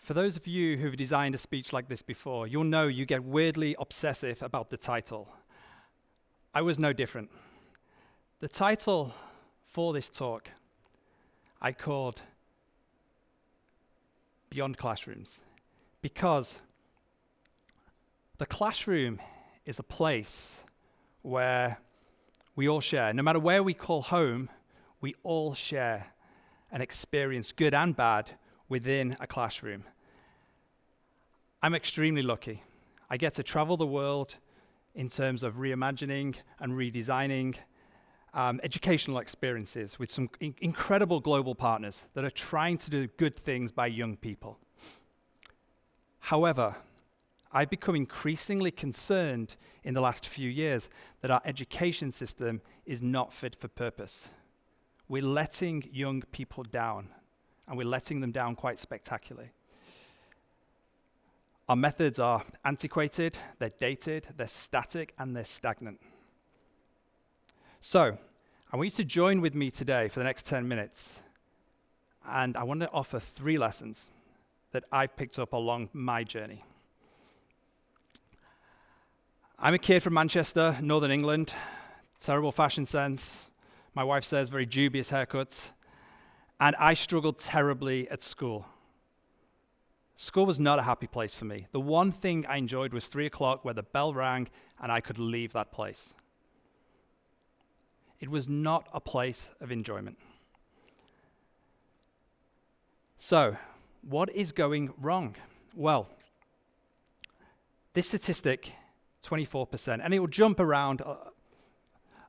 For those of you who've designed a speech like this before, you'll know you get weirdly obsessive about the title. I was no different. The title for this talk I called Beyond Classrooms, because the classroom is a place where we all share. No matter where we call home, we all share an experience, good and bad, within a classroom. I'm extremely lucky. I get to travel the world in terms of reimagining and redesigning educational experiences with some incredible global partners that are trying to do good things by young people. However, I've become increasingly concerned in the last few years that our education system is not fit for purpose. We're letting young people down, and we're letting them down quite spectacularly. Our methods are antiquated, they're dated, they're static, and they're stagnant. So, I want you to join with me today for the next 10 minutes, and I want to offer 3 lessons that I've picked up along my journey. I'm a kid from Manchester, Northern England, terrible fashion sense. My wife says very dubious haircuts, and I struggled terribly at school. School was not a happy place for me. The one thing I enjoyed was 3 o'clock where the bell rang and I could leave that place. It was not a place of enjoyment. So, what is going wrong? Well, this statistic, 24%, and it will jump around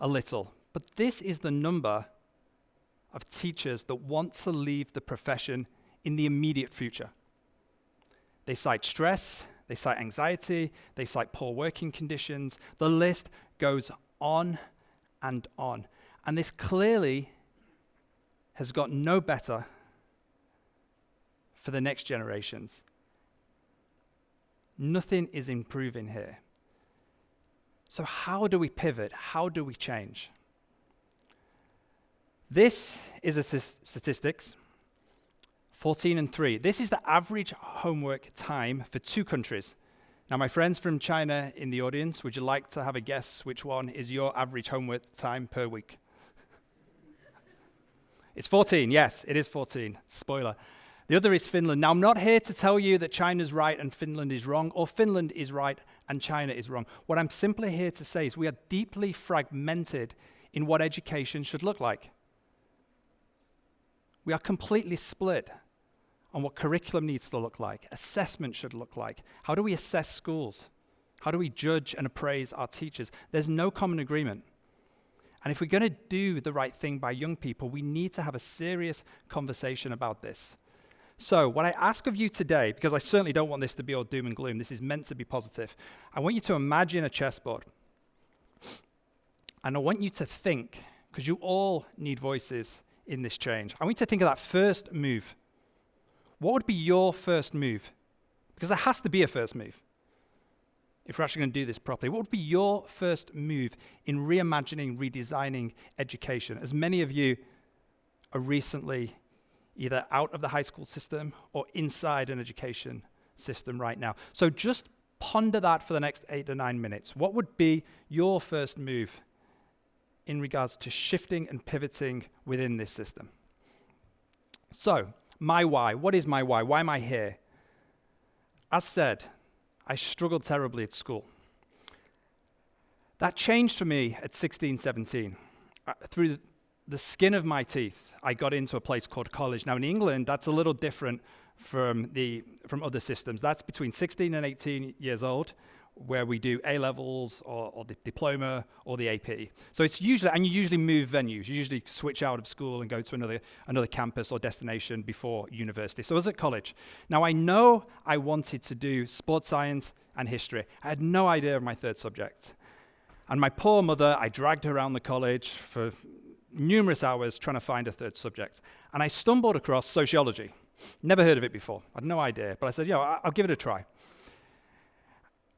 a little, but this is the number of teachers that want to leave the profession in the immediate future. They cite stress, they cite anxiety, they cite poor working conditions. The list goes on and on. And this clearly has got no better for the next generations. Nothing is improving here. So how do we pivot? How do we change? This is a statistics. 14 and 3. This is the average homework time for 2 countries. Now, my friends from China in the audience, would you like to have a guess which one is your average homework time per week? It's 14, yes, it is 14. Spoiler. The other is Finland. Now, I'm not here to tell you that China's right and Finland is wrong, or Finland is right and China is wrong. What I'm simply here to say is we are deeply fragmented in what education should look like. We are completely split on what curriculum needs to look like, assessment should look like. How do we assess schools? How do we judge and appraise our teachers? There's no common agreement. And if we're going to do the right thing by young people, we need to have a serious conversation about this. So what I ask of you today, because I certainly don't want this to be all doom and gloom, this is meant to be positive. I want you to imagine a chessboard. And I want you to think, because you all need voices in this change. I want you to think of that first move. What would be your first move? Because there has to be a first move if we're actually going to do this properly. What would be your first move in reimagining, redesigning education? As many of you are recently either out of the high school system or inside an education system right now. So just ponder that for the next 8 to 9 minutes. What would be your first move in regards to shifting and pivoting within this system? So, my why. What is my why? Why am I here? As said, I struggled terribly at school. That changed for me at 16, 17. Through the skin of my teeth, I got into a place called college. Now in England, that's a little different from other systems. That's between 16 and 18 years old, where we do A-levels or the diploma or the AP. So it's usually, and you usually move venues. You usually switch out of school and go to another campus or destination before university. So I was at college. Now I know I wanted to do sports science and history. I had no idea of my third subject. And my poor mother, I dragged her around the college for numerous hours trying to find a third subject. And I stumbled across sociology. Never heard of it before. I had no idea. But I said, I'll give it a try.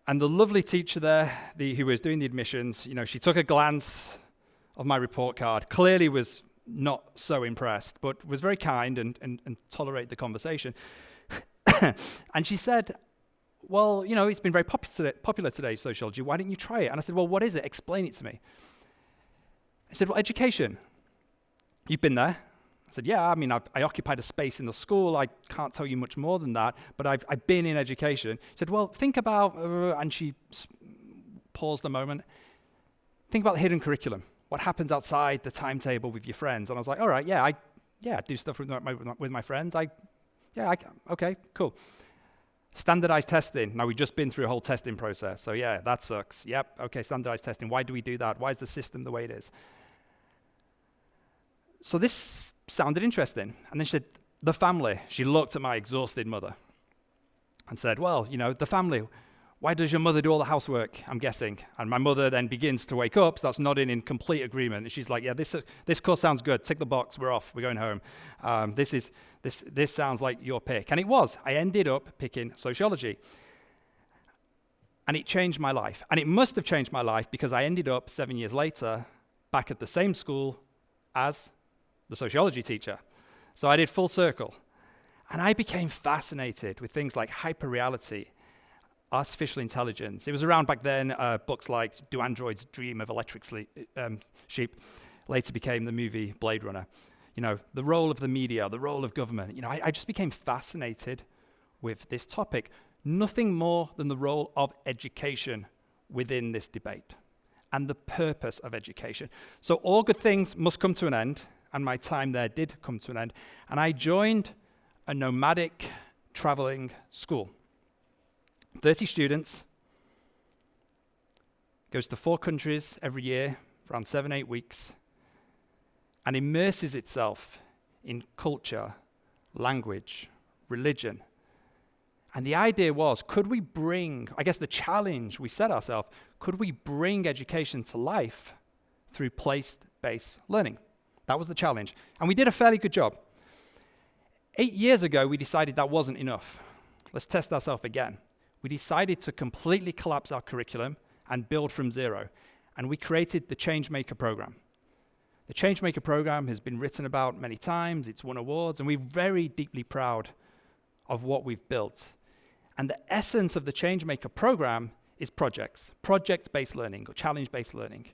And the lovely teacher there, who was doing the admissions, she took a glance of my report card, clearly was not so impressed, but was very kind and tolerated the conversation. And she said, well, it's been very popular today, sociology. Why don't you try it? And I said, well, what is it? Explain it to me. I said, well, education. You've been there. I said, yeah, I occupied a space in the school. I can't tell you much more than that, but I've been in education. She said, well, think about, and she paused a moment, think about the hidden curriculum. What happens outside the timetable with your friends? And I was like, all right, I do stuff with my friends. Okay, cool. Standardized testing. Now, we've just been through a whole testing process, so yeah, that sucks. Yep, okay, standardized testing. Why do we do that? Why is the system the way it is? So this sounded interesting. And then she said, the family. She looked at my exhausted mother and said, well, the family, why does your mother do all the housework, I'm guessing? And my mother then begins to wake up, starts nodding in complete agreement. And she's like, yeah, this course sounds good. Tick the box, we're off, we're going home. This sounds like your pick. And it was. I ended up picking sociology. And it changed my life. And it must have changed my life because I ended up 7 years later back at the same school as the sociology teacher. So I did full circle. And I became fascinated with things like hyperreality, artificial intelligence. It was around back then, books like Do Androids Dream of Electric Sheep later became the movie Blade Runner. The role of the media, the role of government. I just became fascinated with this topic. Nothing more than the role of education within this debate and the purpose of education. So all good things must come to an end, and my time there did come to an end. And I joined a nomadic traveling school. 30 students, goes to 4 countries every year, around 7-8 weeks, and immerses itself in culture, language, religion. And the idea was, could we bring, I guess the challenge we set ourselves, could we bring education to life through place-based learning? That was the challenge. And we did a fairly good job. 8 years ago, we decided that wasn't enough. Let's test ourselves again. We decided to completely collapse our curriculum and build from zero. And we created the Changemaker program. The Changemaker program has been written about many times. It's won awards. And we're very deeply proud of what we've built. And the essence of the Changemaker program is projects, project-based learning or challenge-based learning.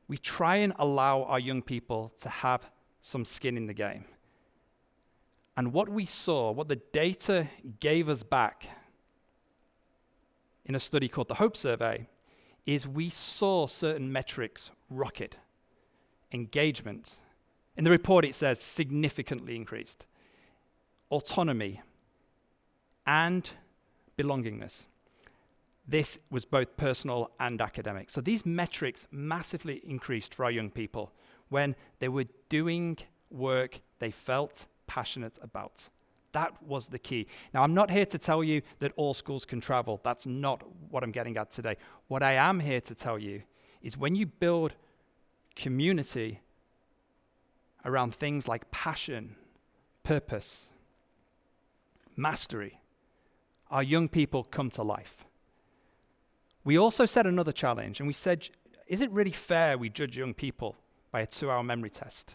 We try and allow our young people to have some skin in the game. And what we saw, what the data gave us back in a study called the Hope Survey, is we saw certain metrics rocket. Engagement. In the report it says significantly increased. Autonomy and belongingness. This was both personal and academic. So these metrics massively increased for our young people when they were doing work they felt passionate about. That was the key. Now, I'm not here to tell you that all schools can travel. That's not what I'm getting at today. What I am here to tell you is when you build community around things like passion, purpose, mastery, our young people come to life. We also set another challenge, and we said, is it really fair we judge young people by a 2-hour memory test?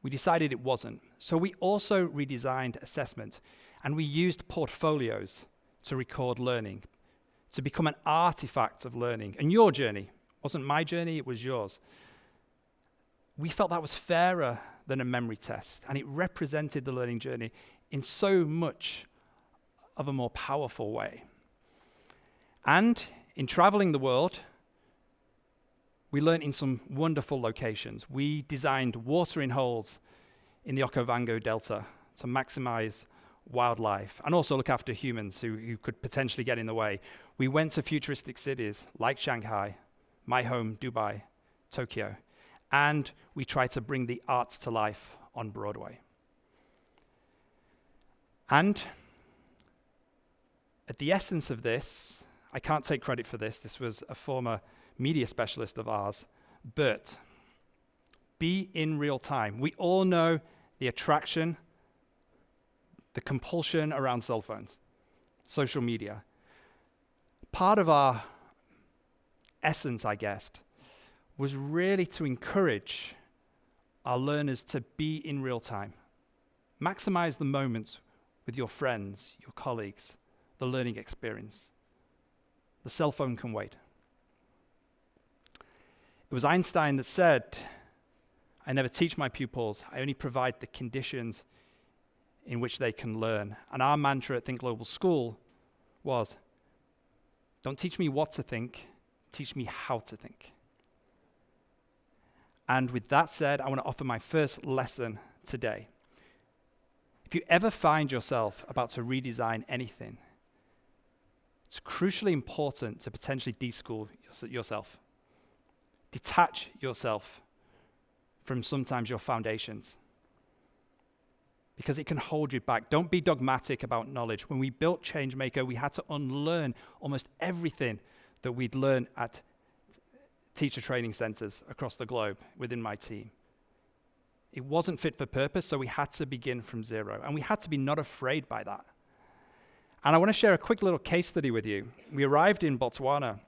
We decided it wasn't. So we also redesigned assessment, and we used portfolios to record learning, to become an artifact of learning. And your journey wasn't my journey, it was yours. We felt that was fairer than a memory test, and it represented the learning journey in so much of a more powerful way. And in traveling the world, we learned in some wonderful locations. We designed watering holes in the Okavango Delta to maximize wildlife and also look after humans who could potentially get in the way. We went to futuristic cities like Shanghai, my home, Dubai, Tokyo, and we tried to bring the arts to life on Broadway. And at the essence of this, I can't take credit for this. This was a former media specialist of ours, Bert. Be in real time. We all know the attraction, the compulsion around cell phones, social media. Part of our essence, I guess, was really to encourage our learners to be in real time. Maximize the moments with your friends, your colleagues, the learning experience. The cell phone can wait. It was Einstein that said, "I never teach my pupils, I only provide the conditions in which they can learn." And our mantra at Think Global School was, don't teach me what to think, teach me how to think. And with that said, I want to offer my first lesson today. If you ever find yourself about to redesign anything, it's crucially important to potentially deschool yourself. Detach yourself from sometimes your foundations, because it can hold you back. Don't be dogmatic about knowledge. When we built Changemaker, we had to unlearn almost everything that we'd learned at teacher training centers across the globe within my team. It wasn't fit for purpose, so we had to begin from zero. And we had to be not afraid by that. And I want to share a quick little case study with you. We arrived in Botswana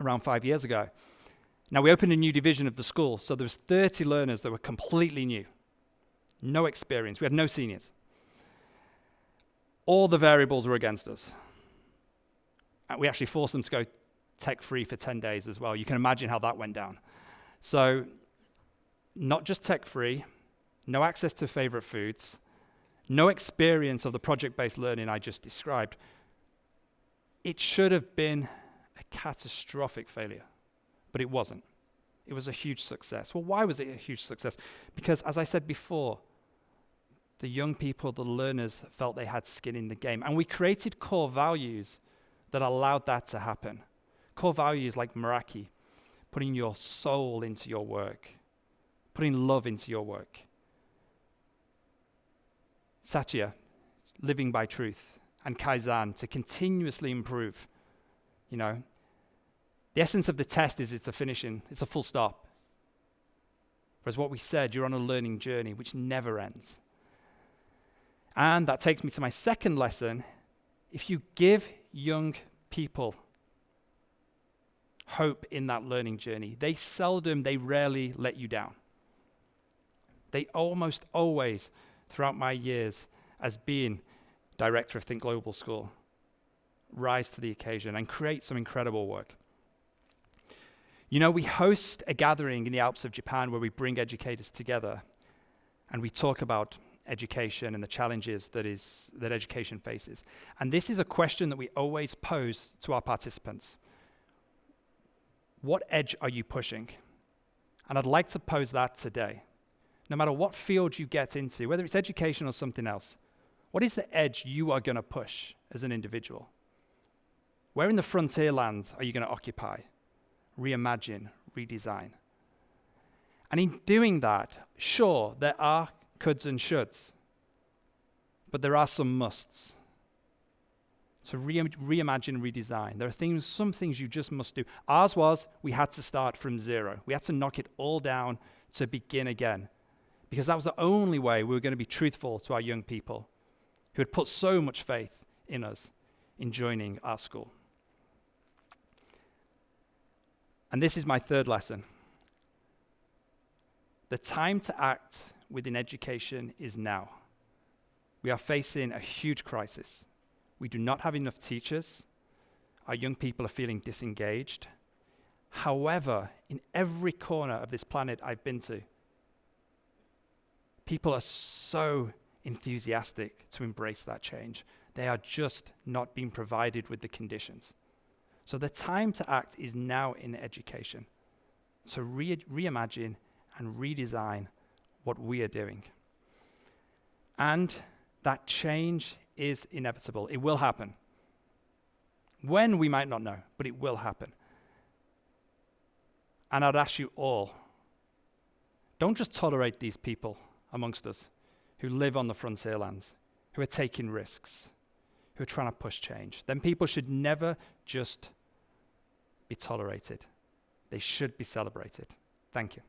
around 5 years ago. Now, we opened a new division of the school, so there was 30 learners that were completely new. No experience. We had no seniors. All the variables were against us. And we actually forced them to go tech-free for 10 days as well. You can imagine how that went down. So, not just tech-free, no access to favorite foods, no experience of the project-based learning I just described. It should have been a catastrophic failure, but it wasn't. It was a huge success. Well, why was it a huge success? Because, as I said before, the young people, the learners, felt they had skin in the game. And we created core values that allowed that to happen. Core values like Meraki, putting your soul into your work, putting love into your work. Satya, living by truth, and Kaizen, to continuously improve. You know, the essence of the test is it's a full stop. Whereas what we said, you're on a learning journey which never ends. And that takes me to my second lesson. If you give young people hope in that learning journey, they rarely let you down. They almost always, throughout my years as being director of Think Global School, rise to the occasion and create some incredible work. You know, we host a gathering in the Alps of Japan where we bring educators together and we talk about education and the challenges that education faces. And this is a question that we always pose to our participants. What edge are you pushing? And I'd like to pose that today. No matter what field you get into, whether it's education or something else, what is the edge you are going to push as an individual? Where in the frontier lands are you going to occupy? Reimagine, redesign. And in doing that, sure, there are coulds and shoulds, but there are some musts. So reimagine, redesign. There are some things you just must do. Ours was, we had to start from zero. We had to knock it all down to begin again, because that was the only way we were going to be truthful to our young people who had put so much faith in us in joining our school. And this is my third lesson. The time to act within education is now. We are facing a huge crisis. We do not have enough teachers. Our young people are feeling disengaged. However, in every corner of this planet I've been to, people are so enthusiastic to embrace that change. They are just not being provided with the conditions. So the time to act is now in education, to reimagine and redesign what we are doing. And that change is inevitable. It will happen. When, we might not know, but it will happen. And I'd ask you all, don't just tolerate these people amongst us who live on the frontier lands, who are taking risks, who are trying to push change. Then people should never just be tolerated. They should be celebrated. Thank you.